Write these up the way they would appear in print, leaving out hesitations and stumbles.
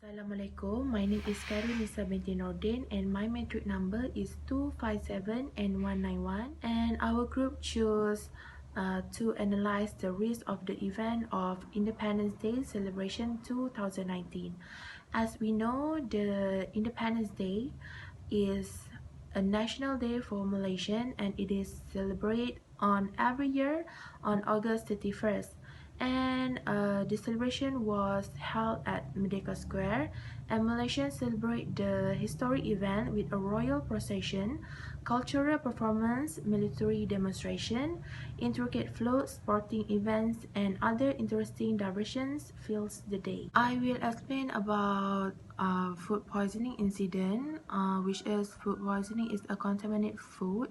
Assalamualaikum, my name is Nisa binti Nordin and my metric number is 257 and 191, and our group chose to analyze the risk of the event of Independence Day celebration 2019. As we know, the Independence Day is a national day for Malaysian and it is celebrated on every year on August 31st, and the celebration was held at Merdeka Square, and Malaysians celebrate the historic event with a royal procession, cultural performance, military demonstration, intricate floats, sporting events, and other interesting diversions fills the day. I will explain about food poisoning incident, which is food poisoning is a contaminated food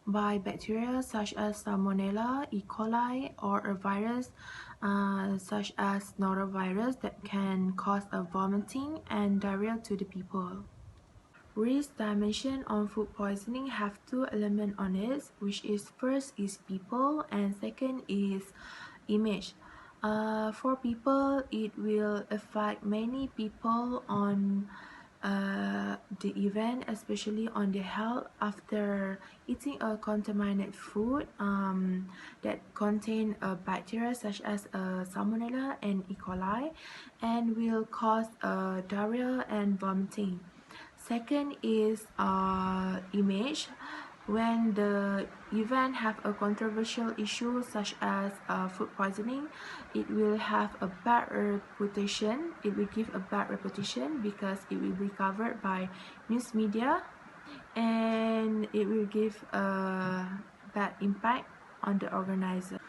by bacteria such as Salmonella, E. coli, or a virus such as norovirus that can cause a vomiting and diarrhea to the people. Risk dimension on food poisoning have two elements on it, which is first is people and second is image. For people, it will affect many people on the event, especially on the health after eating a contaminated food that contain a bacteria such as Salmonella and E. coli, and will cause diarrhea and vomiting. Second is image. When the event have a controversial issue such as food poisoning, it will have a bad reputation. It will give a bad reputation because it will be covered by news media, and it will give a bad impact on the organizer.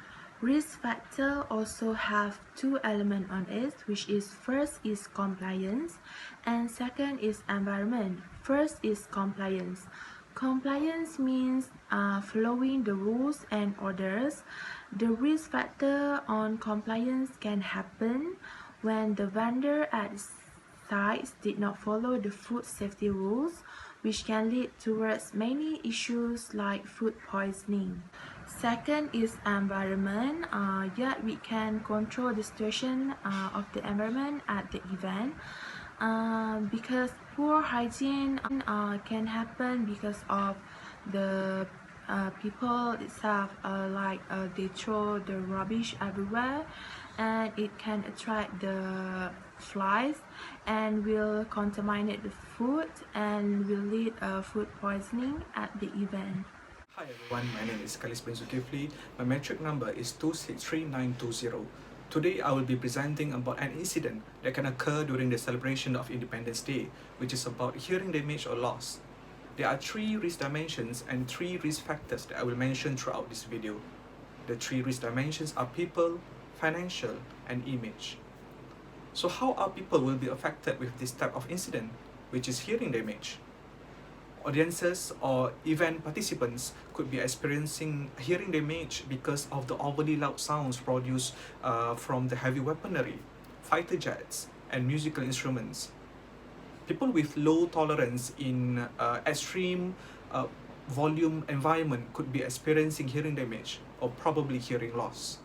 Risk factor also have two elements on it, which is first is compliance and second is environment. First is compliance. Compliance means following the rules and orders. The risk factor on compliance can happen when the vendor at sites did not follow the food safety rules, which can lead towards many issues like food poisoning. Second is environment. Yet we can control the situation of the environment at the event because poor hygiene can happen because of the people itself, they throw the rubbish everywhere, and it can attract the flies and will contaminate the food and will lead food poisoning at the event. Hi everyone, my name is Zulkifli. My metric number is 263920. Today I will be presenting about an incident that can occur during the celebration of Independence Day, which is about hearing damage or loss. There are three risk dimensions and three risk factors that I will mention throughout this video. The three risk dimensions are people, financial, and image. So how are people will be affected with this type of incident, which is hearing damage? Audiences or event participants could be experiencing hearing damage because of the overly loud sounds produced from the heavy weaponry, fighter jets, and musical instruments. People with low tolerance in extreme volume environment could be experiencing hearing damage or probably hearing loss.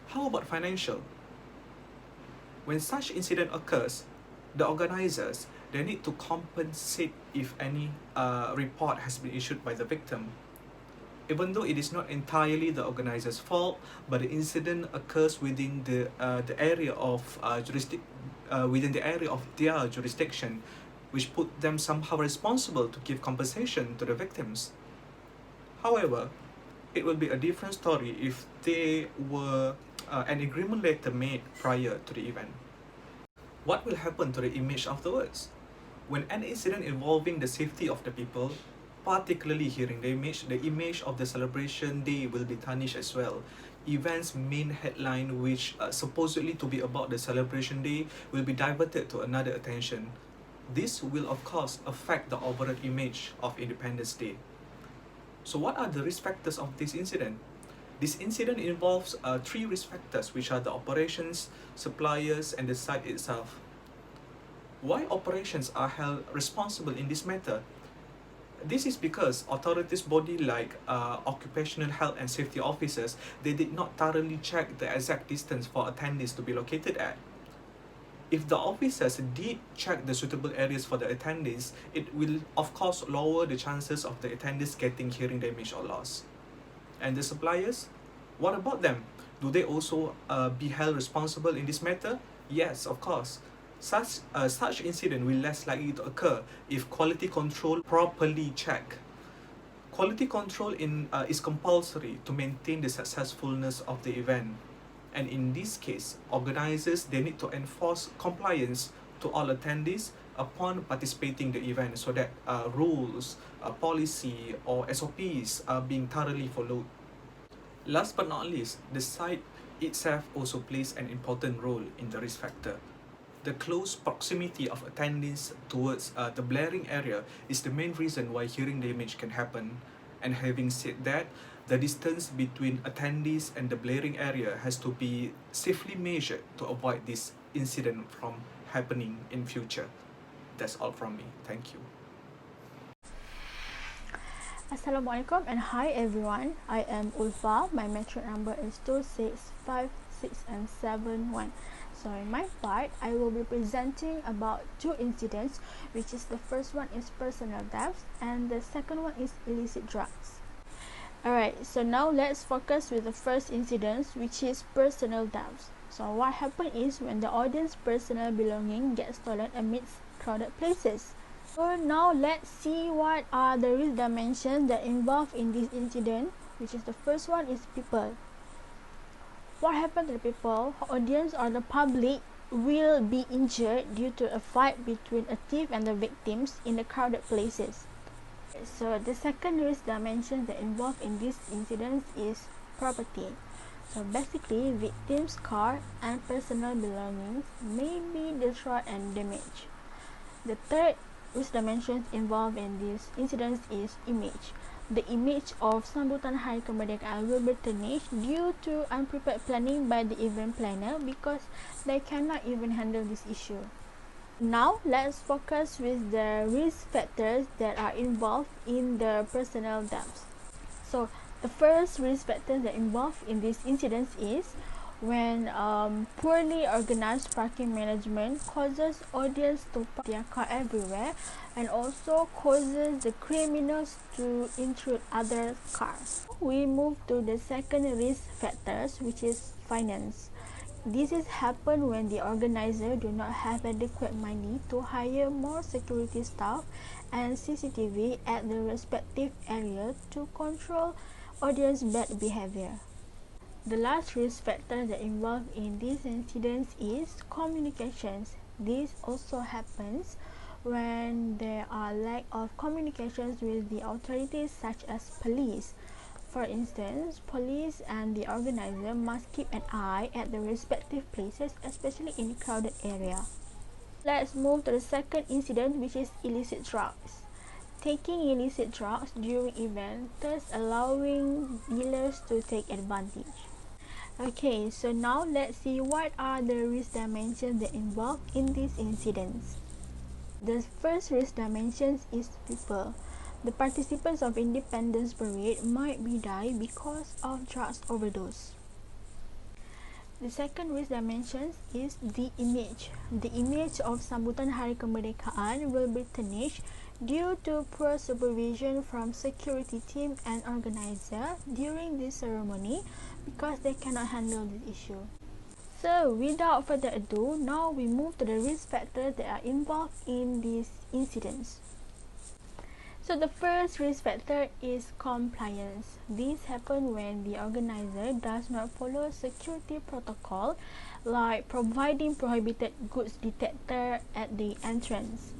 How about financial? When such incident occurs, the organizers, they need to compensate if any report has been issued by the victim. Even though it is not entirely the organizer's fault, but the incident occurs within the area of within the area of their jurisdiction, which put them somehow responsible to give compensation to the victims. However, it will be a different story if there were an agreement letter made prior to the event. What will happen to the image afterwards? When an incident involving the safety of the people, particularly hearing damage, the image of the celebration day will be tarnished as well. Event's main headline, which supposedly to be about the celebration day, will be diverted to another attention. This will of course affect the overall image of Independence Day. So what are the risk factors of this incident? This incident involves three risk factors, which are the operations, suppliers, and the site itself. Why operations are held responsible in this matter? This is because authorities body like occupational health and safety officers, they did not thoroughly check the exact distance for attendees to be located at. If the officers did check the suitable areas for the attendees, it will of course lower the chances of the attendees getting hearing damage or loss. And the suppliers, what about them? Do they also be held responsible in this matter? Yes, of course. Such incident will less likely to occur if quality control properly checked. Quality control is compulsory to maintain the successfulness of the event. And in this case, organizers, they need to enforce compliance to all attendees upon participating the event so that rules, policy or SOPs are being thoroughly followed. Last but not least, the site itself also plays an important role in the risk factor. The close proximity of attendees towards the blaring area is the main reason why hearing damage can happen. And having said that, the distance between attendees and the blaring area has to be safely measured to avoid this incident from happening in future. That's all from me. Thank you. Assalamualaikum and hi everyone. I am Ulfah. My metric number is 2656771. So in my part, I will be presenting about two incidents, which is the first one is personal theft and the second one is illicit drugs. Alright, so now let's focus with the first incident, which is personal theft. So what happened is when the audience personal belonging gets stolen amidst crowded places. So now let's see what are the risk dimensions that involved in this incident, which is the first one is people. What happened to the people, audience or the public will be injured due to a fight between a thief and the victims in the crowded places. So the second risk dimension that involved in this incident is property. So basically, victims' car and personal belongings may be destroyed and damaged. The third risk dimensions involved in this incident is image. The image of sambutan Hari Kemerdekaan will be tarnished due to unprepared planning by the event planner because they cannot even handle this issue. Now let's focus with the risk factors that are involved in the personal theft. So the first risk factor that involved in this incident is when poorly organized parking management causes audience to park their car everywhere and also causes the criminals to intrude other cars. We move to the second risk factors, which is finance. This is happen when the organizer do not have adequate money to hire more security staff and CCTV at the respective area to control audience bad behavior. The last risk factor that involved in these incidents is communications. This also happens when there are lack of communications with the authorities such as police. For instance, police and the organizer must keep an eye at the respective places, especially in crowded area. Let's move to the second incident, which is illicit drugs. Taking illicit drugs during event, thus allowing dealers to take advantage. Okay, so now let's see what are the risk dimensions that involved in these incidents. The first risk dimensions is people. The participants of Independence Parade might be die because of drugs overdose. The second risk dimension is the image. The image of sambutan Hari Kemerdekaan will be tarnished due to poor supervision from security team and organizer during this ceremony because they cannot handle this issue. So without further ado, now we move to the risk factors that are involved in these incidents. So the first risk factor is compliance. This happens when the organizer does not follow security protocol like providing prohibited goods detector at the entrance.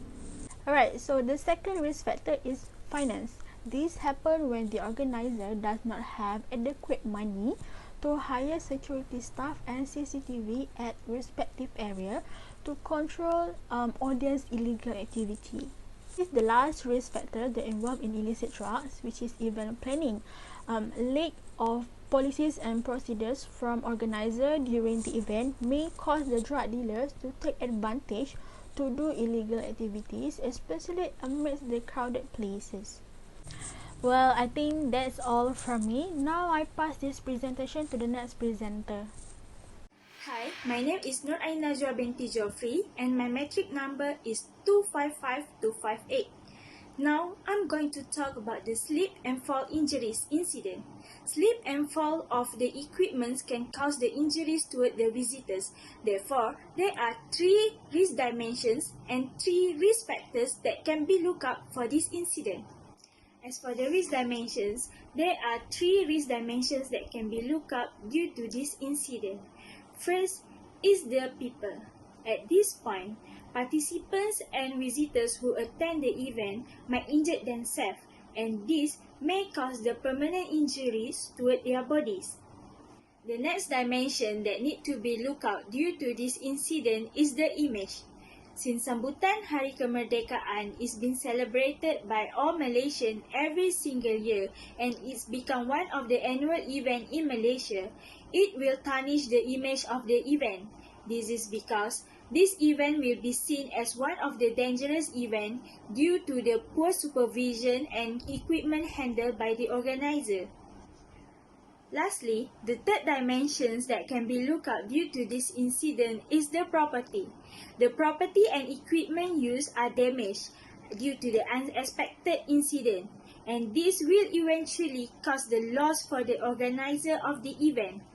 Alright, so the second risk factor is finance. This happens when the organizer does not have adequate money to hire security staff and CCTV at respective area to control audience illegal activity. This is the last risk factor that involved in illicit drugs, which is event planning. Lack of policies and procedures from organizer during the event may cause the drug dealers to take advantage to do illegal activities, especially amidst the crowded places. Well, I think that's all from me. Now I pass this presentation to the next presenter. Hi, my name is Nuray and my metric number is 255258. Now, I'm going to talk about the slip and fall injuries incident. Slip and fall of the equipment can cause the injuries toward the visitors. Therefore, there are 3 risk dimensions and 3 risk factors that can be looked up for this incident. As for the risk dimensions, there are 3 risk dimensions that can be looked up due to this incident. First is the people. At this point, participants and visitors who attend the event might injure themselves, and this may cause the permanent injuries toward their bodies. The next dimension that need to be looked out due to this incident is the image. Since sambutan Hari Kemerdekaan is being celebrated by all Malaysians every single year and it's become one of the annual event in Malaysia, it will tarnish the image of the event. This is because this event will be seen as one of the dangerous events due to the poor supervision and equipment handled by the organizer. Lastly, the third dimensions that can be looked up due to this incident is the property. The property and equipment used are damaged due to the unexpected incident, and this will eventually cause the loss for the organizer of the event.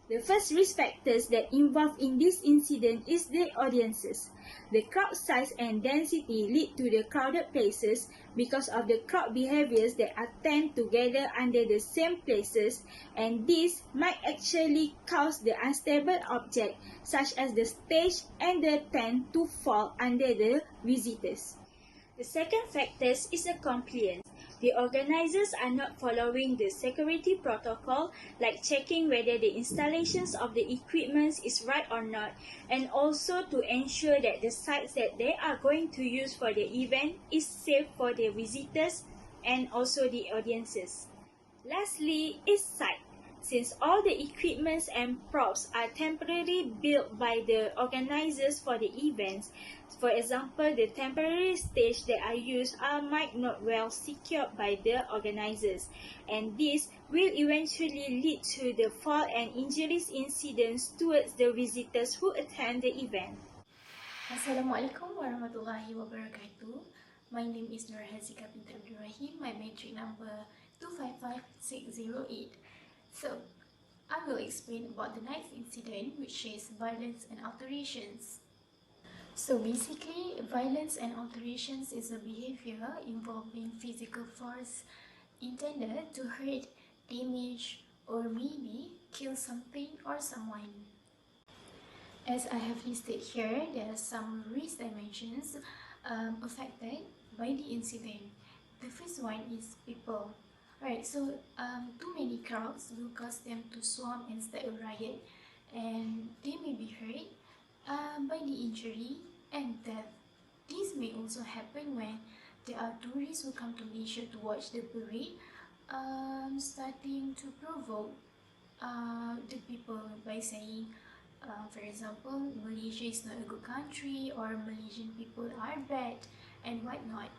The first risk factors that involved in this incident is the audiences. The crowd size and density lead to the crowded places because of the crowd behaviors that attend to gather under the same places, and this might actually cause the unstable object such as the stage and the tent to fall under the visitors. The second factor is the compliance. The organizers are not following the security protocol, like checking whether the installations of the equipment is right or not, and also to ensure that the sites that they are going to use for the event is safe for the visitors and also the audiences. Lastly is site. Since all the equipments and props are temporarily built by the organizers for the events, for example, the temporary stage that are used might not well secured by the organizers, and this will eventually lead to the fall and injuries incidents towards the visitors who attend the event. Assalamualaikum warahmatullahi wabarakatuh. My name is Nuray. My metric number 255608. So, I will explain about the next incident, which is violence and alterations. So basically, violence and alterations is a behavior involving physical force intended to hurt, damage, or maybe kill something or someone. As I have listed here, there are some risk dimensions affected by the incident. The first one is people. Alright, so too many crowds will cause them to swarm and start a riot, and they may be hurt by the injury and death. This may also happen when there are tourists who come to Malaysia to watch the parade, starting to provoke the people by saying, for example, Malaysia is not a good country, or Malaysian people are bad, and whatnot.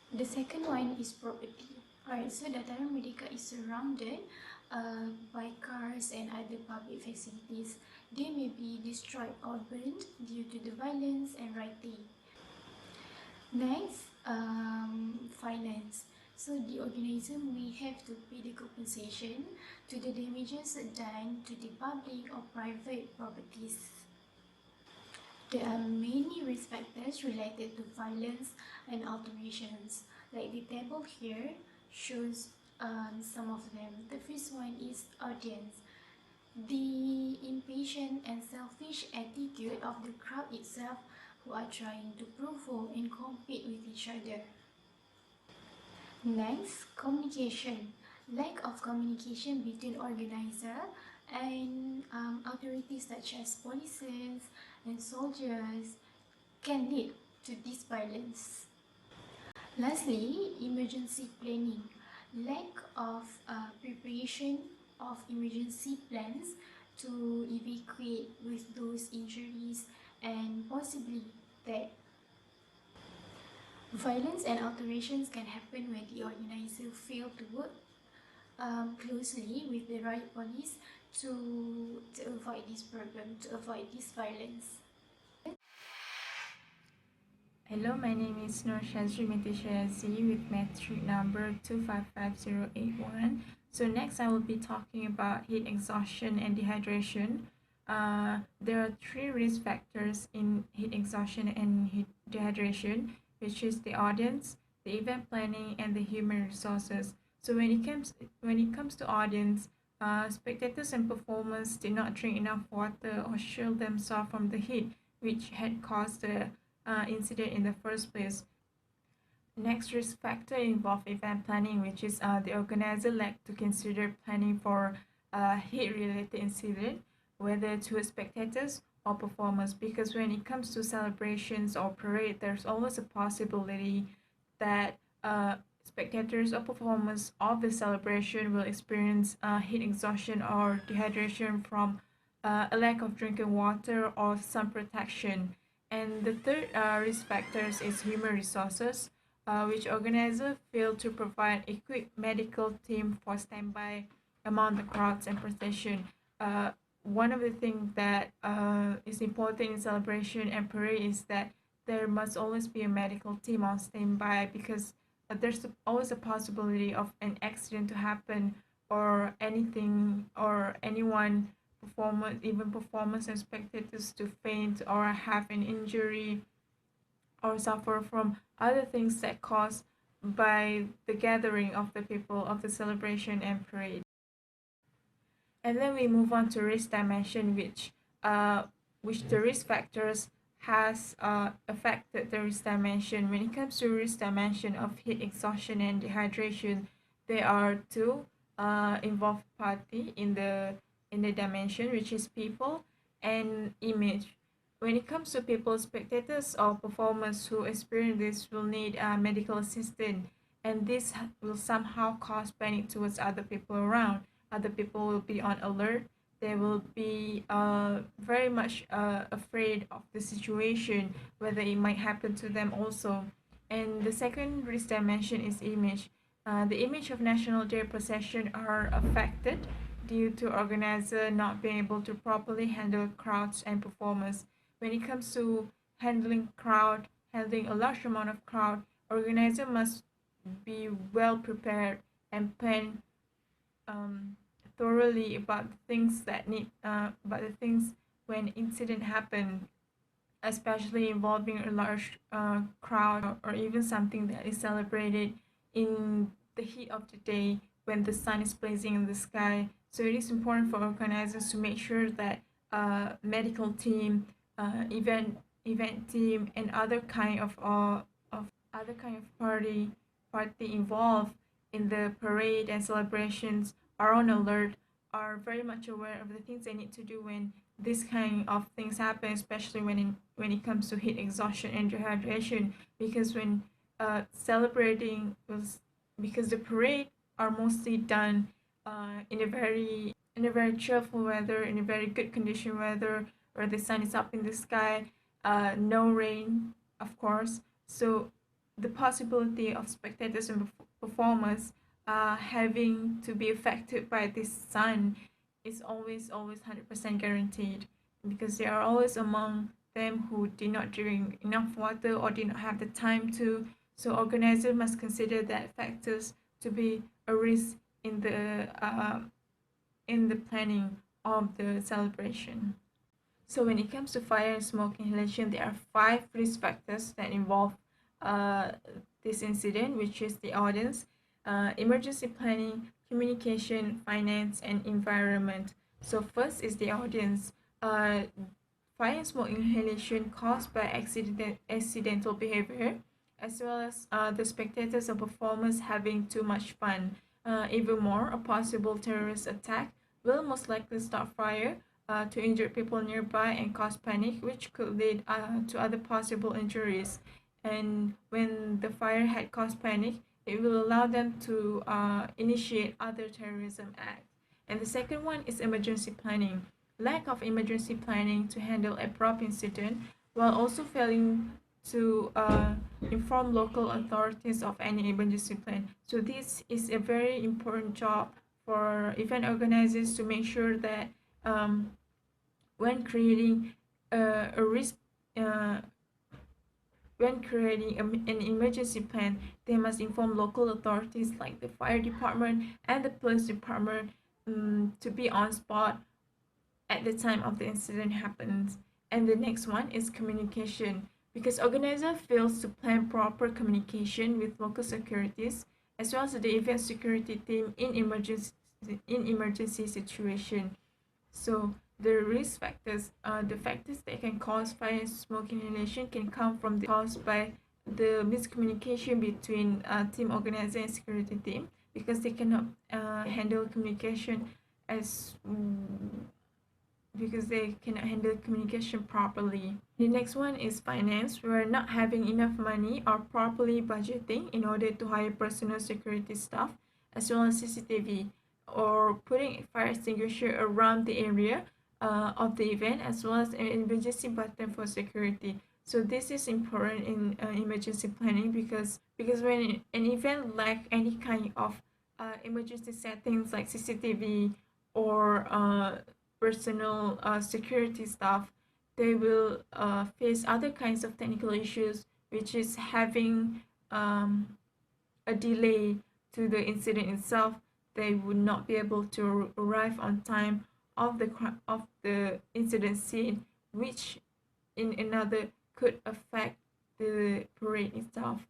The second one is property. Alright, so Dataran Merdeka is surrounded by cars and other public facilities. They may be destroyed or burned due to the violence and rioting. Next, finance. So the organizer may have to pay the compensation to the damages done to the public or private properties. There are many risk factors related to violence and alterations. Like the table here shows some of them. The first one is audience. The impatient and selfish attitude of the crowd itself, who are trying to provoke and compete with each other. Next, communication. Lack of communication between organizer and authorities such as police and soldiers can lead to this violence. Lastly, emergency planning. Lack of preparation of emergency plans to evacuate with those injuries and possibly death. Violence and alterations can happen when the organizer fail to work closely with the riot police to avoid this problem, to avoid this violence. Hello, my name is Nuray with metric number 255081. So next I will be talking about heat exhaustion and dehydration. There are three risk factors in heat exhaustion and heat dehydration, which is the audience, the event planning, and the human resources. So when it comes to audience, spectators and performers did not drink enough water or shield themselves from the heat, which had caused the incident in the first place. Next risk factor involve event planning, which is the organizer lacked to consider planning for a heat-related incident, whether to spectators or performers. Because when it comes to celebrations or parade, there's always a possibility that spectators or performers of the celebration will experience heat exhaustion or dehydration from a lack of drinking water or sun protection. And the third risk factors is human resources, which organizers fail to provide equipped medical team for standby among the crowds and procession. One of the things that is important in celebration and parade is that there must always be a medical team on standby, because there's always a possibility of an accident to happen, or anything or anyone performers, even performers and spectators to faint or have an injury or suffer from other things that caused by the gathering of the people of the celebration and parade. And then we move on to risk dimension, which the risk factors has affected the risk dimension. When it comes to risk dimension of heat exhaustion and dehydration, there are two involved party in the dimension, which is people and image. When it comes to people, spectators or performers who experience this will need medical assistance, and this will somehow cause panic towards other people around. Other people will be on alert. They will be very much afraid of the situation, whether it might happen to them also. And the second risk dimension is image. The image of National Day procession are affected due to organizer not being able to properly handle crowds and performers. When it comes to handling a large amount of crowd, organizer must be well prepared and plan thoroughly about the things about the things when incident happen, especially involving a large crowd, or even something that is celebrated in the heat of the day when the sun is blazing in the sky. So it is important for organizers to make sure that medical team, event team, and other kind of party involved in the parade and celebrations are on alert, are very much aware of the things they need to do when this kind of things happen, especially when it comes to heat exhaustion and dehydration. Because when celebrating was because the parade are mostly done in a very cheerful weather, in a very good condition weather, where the sun is up in the sky, no rain, of course. So the possibility of spectators and performers having to be affected by this sun is always 100% guaranteed, because there are always among them who did not drink enough water or did not have the time to. So organizers must consider that factors to be a risk in the planning of the celebration. So when it comes to fire and smoke inhalation, there are 5 risk factors that involve uh, this incident, which is the audience, emergency planning, communication, finance, and environment. So first is the audience. Fire and smoke inhalation caused by accidental behavior, as well as the spectators or performers having too much fun. Even more, a possible terrorist attack will most likely start fire to injure people nearby and cause panic, which could lead to other possible injuries. And when the fire had caused panic, it will allow them to initiate other terrorism acts. And the second one is emergency planning. Lack of emergency planning to handle abrupt incident, while also failing to inform local authorities of any emergency plan. So this is a very important job for event organizers to make sure that when creating a risk when creating an emergency plan, they must inform local authorities like the fire department and the police department to be on spot at the time of the incident happens. And the next one is communication. Because organizer fails to plan proper communication with local securities as well as the event security team in emergency situation. So the risk factors, the factors that can cause fire and smoke inhalation can come from caused by the miscommunication between team organizer and security team because they cannot handle communication as because they cannot handle communication properly. The next one is finance. We're not having enough money or properly budgeting in order to hire personal security staff as well as CCTV or putting a fire extinguisher around the area of the event as well as an emergency button for security. So this is important in emergency planning because when an event lack any kind of emergency settings like CCTV or personal security staff, they will face other kinds of technical issues, which is having a delay to the incident itself. They would not be able to arrive on time of the incident scene, which in another could affect the parade itself.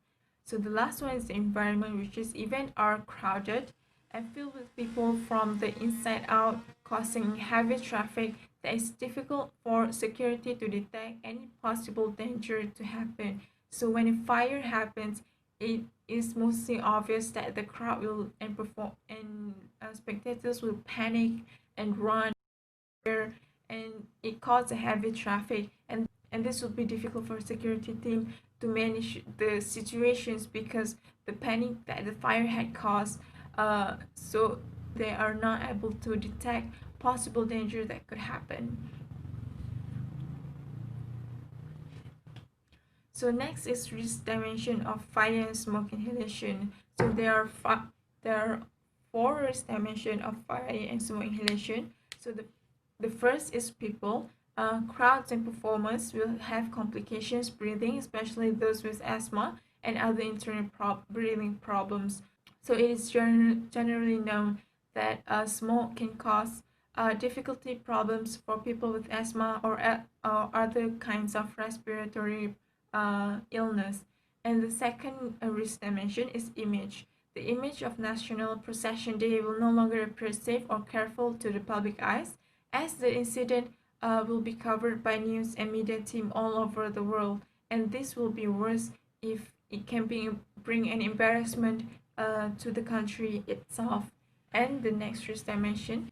So the last one is the environment, which is events are crowded and filled with people from the inside out, causing heavy traffic that is difficult for security to detect any possible danger to happen. So when a fire happens, it is mostly obvious that the crowd will and spectators will panic and run, and it causes a heavy traffic, and this will be difficult for security team to manage the situations because the panic that the fire had caused, so they are not able to detect possible danger that could happen. So next is risk dimension of fire and smoke inhalation. So there are 4 risk dimension of fire and smoke inhalation. So the first is people. Crowds and performers will have complications breathing, especially those with asthma and other internal breathing problems. So it is generally known that smoke can cause difficulty problems for people with asthma or other kinds of respiratory illness. And the second risk dimension is image. The image of National Procession Day will no longer appear safe or careful to the public eyes, as the incident will be covered by news and media team all over the world, and this will be worse if it can bring an embarrassment to the country itself. And the next risk dimension.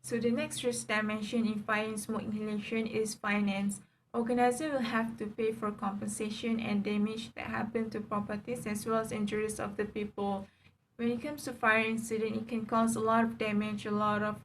So the next risk dimension in fire and smoke inhalation is finance. Organizer will have to pay for compensation and damage that happen to properties as well as injuries of the people. When it comes to fire incident, it can cause a lot of damage, a lot of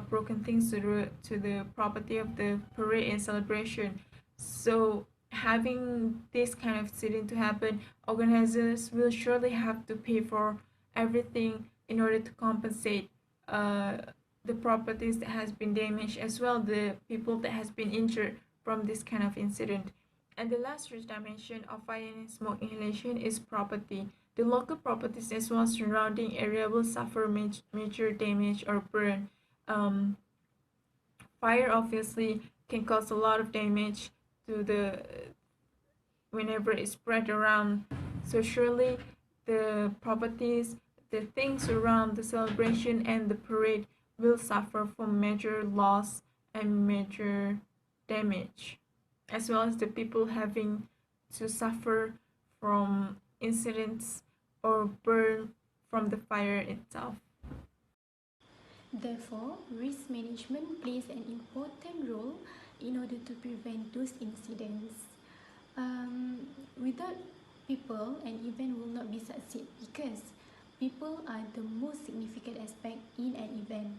broken things to the property of the parade and celebration. So having this kind of incident to happen, organizers will surely have to pay for everything in order to compensate the properties that has been damaged as well the people that has been injured from this kind of incident. And the last dimension of fire and smoke inhalation is property. The local properties as well as surrounding area will suffer major damage or burn. Fire obviously can cause a lot of damage to the whenever it's spread around. So surely the properties, the things around the celebration and the parade will suffer from major loss and major damage, as well as the people having to suffer from incidents or burn from the fire itself. Therefore, risk management plays an important role in order to prevent those incidents. Without people, an event will not be succeed because people are the most significant aspect in an event.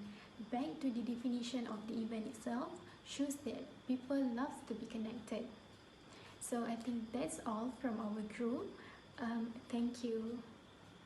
Back to the definition of the event itself shows that people love to be connected. So I think that's all from our group. Thank you.